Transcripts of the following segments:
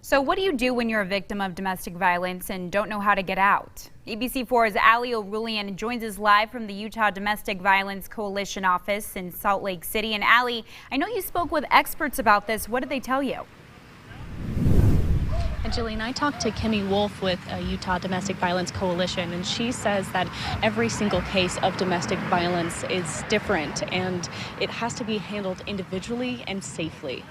So what do you do when you're a victim of domestic violence and don't know how to get out? ABC4's Ali O'Rulian joins us live from the Utah Domestic Violence Coalition office in Salt Lake City. And Ali, I know you spoke with experts about this. What did they tell you? And Jillian, I talked to Kimmy Wolf with Utah Domestic Violence Coalition, and she says that every single case of domestic violence is different and it has to be handled individually and safely.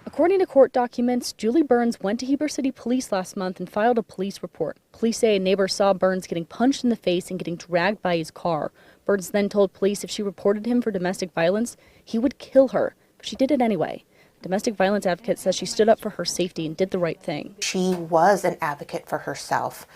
According to court documents, Julie Burns went to Heber City Police last month and filed a police report. Police say a neighbor saw Burns getting punched in the face and getting dragged by his car. Burns then told police if she reported him for domestic violence, he would kill her, but she did it anyway. A domestic violence advocate says she stood up for her safety and did the right thing. She was an advocate for herself.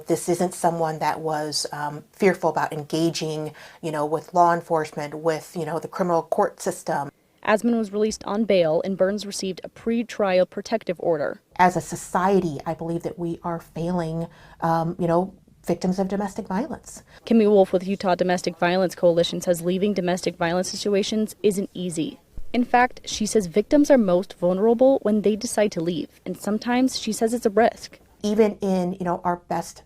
This isn't someone that was fearful about engaging, with law enforcement, with, the criminal court system. Asman was released on bail, and Burns received a pre-trial protective order. As a society, I believe that we are failing, victims of domestic violence. Kimmy Wolf with Utah Domestic Violence Coalition says leaving domestic violence situations isn't easy. In fact, she says victims are most vulnerable when they decide to leave, and sometimes she says it's a risk. Even in, our best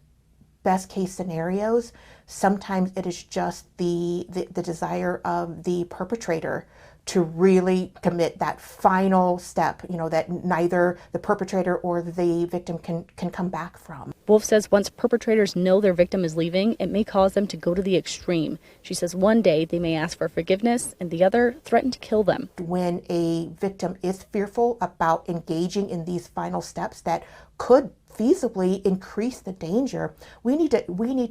case scenarios, sometimes it is just the desire of the perpetrator to really commit that final step, that neither the perpetrator or the victim can come back from. Wolf says once perpetrators know their victim is leaving, it may cause them to go to the extreme. She says one day they may ask for forgiveness and the other threaten to kill them. When a victim is fearful about engaging in these final steps that could feasibly increase the danger, we need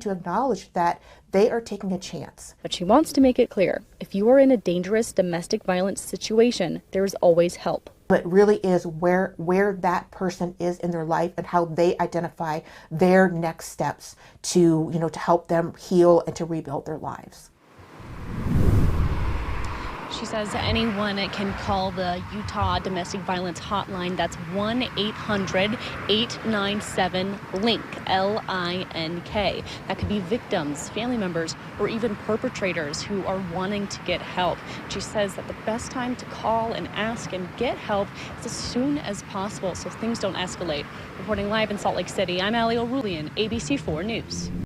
to acknowledge that they are taking a chance. But she wants to make it clear, if you are in a dangerous domestic violence situation, there is always help. But it really is where that person is in their life and how they identify their next steps to, to help them heal and to rebuild their lives. She says anyone can call the Utah Domestic Violence Hotline. That's 1-800-897-LINK, L-I-N-K. That could be victims, family members, or even perpetrators who are wanting to get help. She says that the best time to call and ask and get help is as soon as possible so things don't escalate. Reporting live in Salt Lake City, I'm Ali O'Rulian, ABC4 News.